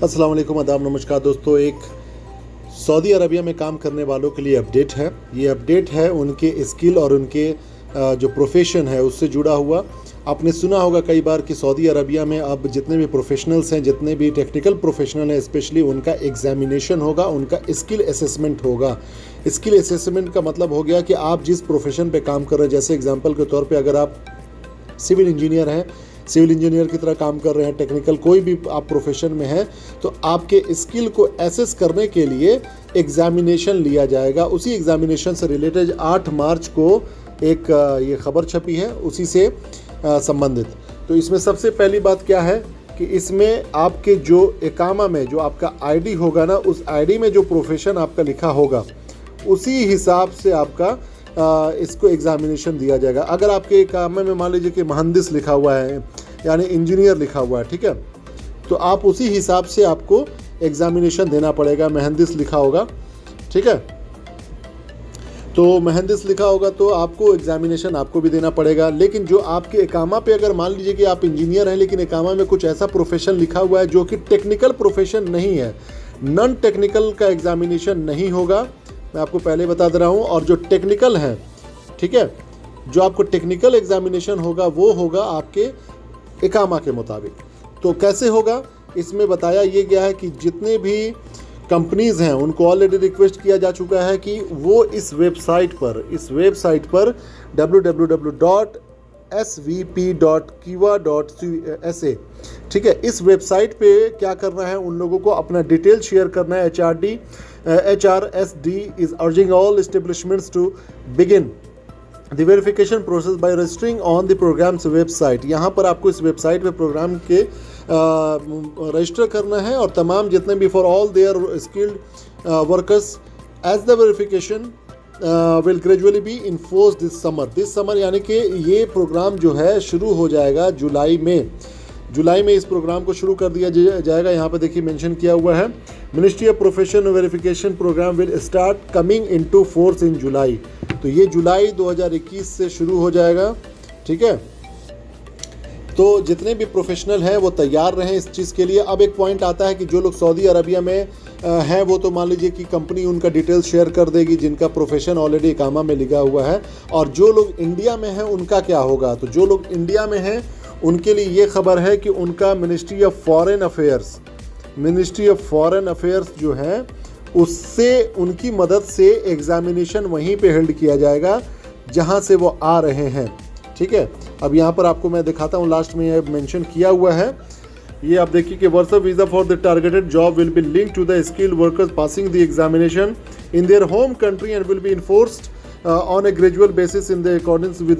अस्सलाम वालेकुम, आदाब, नमस्कार दोस्तों। एक सऊदी अरबिया में काम करने वालों के लिए अपडेट है। ये अपडेट है उनके स्किल और उनके जो प्रोफेशन है उससे जुड़ा हुआ। आपने सुना होगा कई बार कि सऊदी अरबिया में अब जितने भी प्रोफेशनल्स हैं, जितने भी टेक्निकल प्रोफेशनल हैं, स्पेशली उनका एग्जामिनेशन होगा, उनका स्किल असेसमेंट होगा। स्किल असेसमेंट का मतलब हो गया कि आप जिस प्रोफेशन पे काम कर रहे हैं, जैसे एग्जांपल के तौर पे अगर आप सिविल इंजीनियर हैं, सिविल इंजीनियर की तरह काम कर रहे हैं, टेक्निकल कोई भी आप प्रोफेशन में हैं, तो आपके स्किल को एसेस करने के लिए एग्जामिनेशन लिया जाएगा। उसी एग्जामिनेशन से रिलेटेड 8 मार्च को एक ये खबर छपी है, उसी से संबंधित। तो इसमें सबसे पहली बात क्या है कि इसमें आपके जो इकामा में जो आपका आईडी होगा ना, उस आईडी में जो प्रोफेशन आपका लिखा होगा उसी हिसाब से आपका इसको एग्जामिनेशन दिया जाएगा। अगर आपके इकामे में मान लीजिए कि मुहंदिस लिखा हुआ है, यानी इंजीनियर लिखा हुआ है, ठीक है, तो आप उसी हिसाब से आपको एग्जामिनेशन देना पड़ेगा। मुहंदिस लिखा होगा, ठीक है, तो मुहंदिस लिखा होगा तो आपको एग्जामिनेशन आपको भी देना पड़ेगा। लेकिन जो आपके इकामा पे अगर मान लीजिए कि आप इंजीनियर हैं लेकिन इकामा में कुछ ऐसा प्रोफेशन लिखा हुआ है जो कि टेक्निकल प्रोफेशन नहीं है, नॉन टेक्निकल का एग्जामिनेशन नहीं होगा, मैं आपको पहले बता दे रहा हूँ। और जो टेक्निकल हैं, ठीक है, जो आपको टेक्निकल एग्जामिनेशन होगा वो होगा आपके इकामा के मुताबिक। तो कैसे होगा, इसमें बताया ये गया है कि जितने भी कंपनीज़ हैं उनको ऑलरेडी रिक्वेस्ट किया जा चुका है कि वो इस वेबसाइट पर www.svp.kiva.sa, ठीक है, इस वेबसाइट पे क्या करना है, उन लोगों को अपना डिटेल शेयर करना है। HRSD is urging all establishments to begin the verification process by registering on the program's website। यहाँ पर आपको इस वेबसाइट पे प्रोग्राम के रजिस्टर करना है और तमाम जितने भी for all their skilled workers as the verification will gradually be enforce this summer, यानी कि ये प्रोग्राम जो है शुरू हो जाएगा जुलाई में इस प्रोग्राम को शुरू कर दिया जाएगा। यहाँ पे देखिए मेंशन किया हुआ है, ministry of profession verification programme will start coming into force in July. तो ये जुलाई 2021 से शुरू हो जाएगा, ठीक है। तो जितने भी प्रोफेशनल हैं वो तैयार रहें इस चीज़ के लिए। अब एक पॉइंट आता है कि जो लोग सऊदी अरबिया में हैं वो तो मान लीजिए कि कंपनी उनका डिटेल्स शेयर कर देगी जिनका प्रोफेशन ऑलरेडी इकामा में लिखा हुआ है, और जो लोग इंडिया में हैं उनका क्या होगा। तो जो लोग इंडिया में हैं उनके लिए ये खबर है कि उनका मिनिस्ट्री ऑफ फॉरेन अफेयर्स जो है उससे उनकी मदद से एग्जामिनेशन वहीं पे हेल्ड किया जाएगा जहां से वो आ रहे हैं, ठीक है। अब यहाँ पर आपको मैं दिखाता हूँ, लास्ट में ये मेंशन किया हुआ है, ये आप देखिए कि work visa for the targeted job will be link to the skilled workers passing the examination in their home country and will be enforced on a gradual basis in the accordance with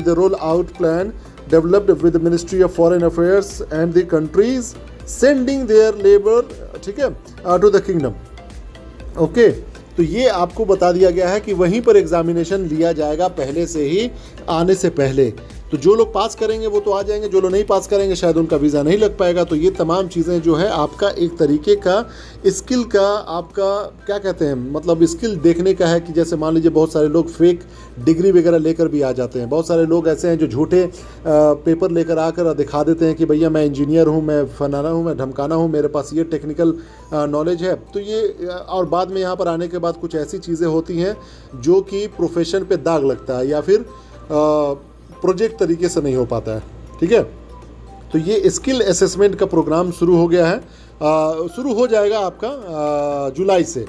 the roll-out plan developed with the Ministry of Foreign Affairs and the countries sending their labor, ठीक है, to the kingdom। Okay, तो ये आपको बता दिया गया है कि वहीं पर एग्जामिनेशन लिया जाएगा पहले से ही, आने से पहले। तो जो लोग पास करेंगे वो तो आ जाएंगे, जो लोग नहीं पास करेंगे शायद उनका वीज़ा नहीं लग पाएगा। तो ये तमाम चीज़ें जो है आपका एक तरीके का स्किल का, आपका क्या कहते हैं, मतलब स्किल देखने का है कि जैसे मान लीजिए बहुत सारे लोग फेक डिग्री वगैरह लेकर भी आ जाते हैं। बहुत सारे लोग ऐसे हैं जो झूठे पेपर लेकर आकर दिखा देते हैं कि भैया मैं इंजीनियर हूँ, मैं फलाना हूँ, मैं ढमकाना हूँ, मेरे पास ये टेक्निकल नॉलेज है। तो ये और बाद में यहाँ पर आने के बाद कुछ ऐसी चीज़ें होती हैं जो कि प्रोफेशन पे दाग लगता है या फिर प्रोजेक्ट तरीके से नहीं हो पाता है, ठीक है। तो ये स्किल असेसमेंट का प्रोग्राम शुरू हो गया है, शुरू हो जाएगा आपका जुलाई से,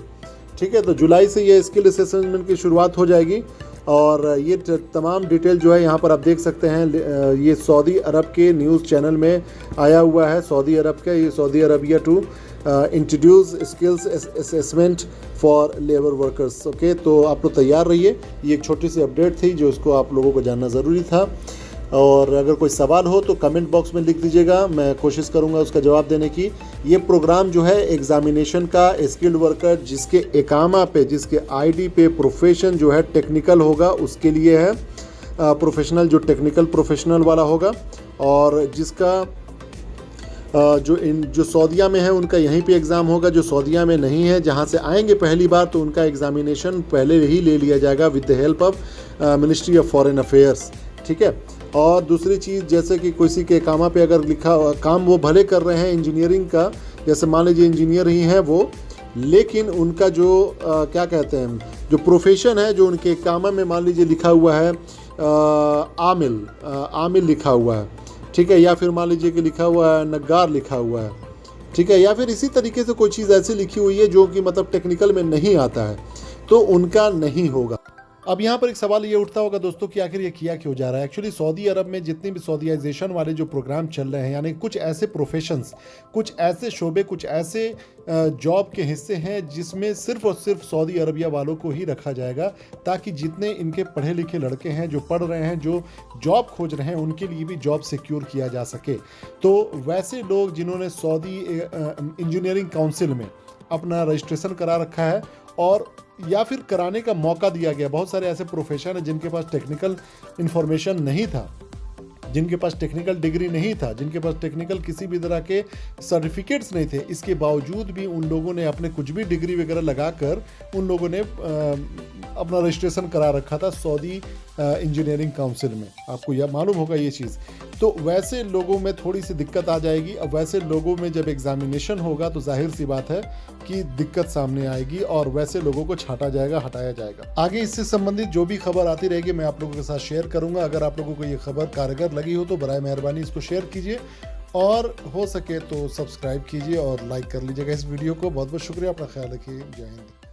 ठीक है। तो जुलाई से ये स्किल असेसमेंट की शुरुआत हो जाएगी और ये तमाम डिटेल जो है यहाँ पर आप देख सकते हैं। ये सऊदी अरब के न्यूज़ चैनल में आया हुआ है, सऊदी अरब का, ये Saudi Arabia to introduce skills assessment for labour workers. Okay, तो आप लोग तैयार रहिए। ये एक छोटी सी अपडेट थी जो इसको आप लोगों को जानना ज़रूरी था। और अगर कोई सवाल हो तो कमेंट बॉक्स में लिख दीजिएगा, मैं कोशिश करूंगा उसका जवाब देने की। ये प्रोग्राम जो है एग्जामिनेशन का स्किल्ड वर्कर जिसके इकामा पे, जिसके आईडी पे प्रोफेशन जो है टेक्निकल होगा उसके लिए है। प्रोफेशनल जो टेक्निकल प्रोफेशनल वाला होगा, और जिसका जो सऊदीया में है उनका यहीं पे एग्ज़ाम होगा। जो सऊदीया में नहीं है, जहाँ से आएंगे पहली बार, तो उनका एग्ज़ामिनेशन पहले ही ले लिया जाएगा with the help of ministry of foreign affairs, ठीक है। और दूसरी चीज़, जैसे कि किसी के कामा पे अगर लिखा काम वो भले कर रहे हैं इंजीनियरिंग का, जैसे मान लीजिए इंजीनियर ही हैं वो, लेकिन उनका जो क्या कहते हैं, जो प्रोफेशन है, जो उनके काम में मान लीजिए लिखा हुआ है आमिल लिखा हुआ है, ठीक है, या फिर मान लीजिए कि लिखा हुआ है नग्गार लिखा हुआ है, ठीक है, या फिर इसी तरीके से कोई चीज़ ऐसी लिखी हुई है जो कि मतलब टेक्निकल में नहीं आता है, तो उनका नहीं होगा। अब यहाँ पर एक सवाल ये उठता होगा दोस्तों कि आखिर ये किया क्यों जा रहा है। एक्चुअली सऊदी अरब में जितने भी सऊदीयाइजेशन वाले जो प्रोग्राम चल रहे हैं, यानी कुछ ऐसे प्रोफेशंस, कुछ ऐसे शोबे, कुछ ऐसे जॉब के हिस्से हैं जिसमें सिर्फ और सिर्फ सऊदी अरबिया वालों को ही रखा जाएगा, ताकि जितने इनके पढ़े लिखे लड़के हैं, जो पढ़ रहे हैं, जो जॉब खोज रहे हैं, उनके लिए भी जॉब सिक्योर किया जा सके। तो वैसे लोग जिन्होंने सऊदी इंजीनियरिंग काउंसिल में अपना रजिस्ट्रेशन करा रखा है और या फिर कराने का मौका दिया गया, बहुत सारे ऐसे प्रोफेशन हैं जिनके पास टेक्निकल इन्फॉर्मेशन नहीं था, जिनके पास टेक्निकल डिग्री नहीं था, जिनके पास टेक्निकल किसी भी तरह के सर्टिफिकेट्स नहीं थे, इसके बावजूद भी उन लोगों ने अपने कुछ भी डिग्री वगैरह लगाकर उन लोगों ने अपना रजिस्ट्रेशन करा रखा था सऊदी इंजीनियरिंग काउंसिल में। आपको यह मालूम होगा ये चीज़। तो वैसे लोगों में थोड़ी सी दिक्कत आ जाएगी। अब वैसे लोगों में जब एग्जामिनेशन होगा तो जाहिर सी बात है कि दिक्कत सामने आएगी और वैसे लोगों को छांटा जाएगा, हटाया जाएगा। आगे इससे संबंधित जो भी खबर आती रहेगी मैं आप लोगों के साथ शेयर करूंगा। अगर आप लोगों को ये खबर कारगर लगी हो तो बराए मेहरबानी इसको शेयर कीजिए और हो सके तो सब्सक्राइब कीजिए और लाइक कर लीजिएगा इस वीडियो को। बहुत बहुत शुक्रिया, अपना ख्याल रखिए। जय हिंद।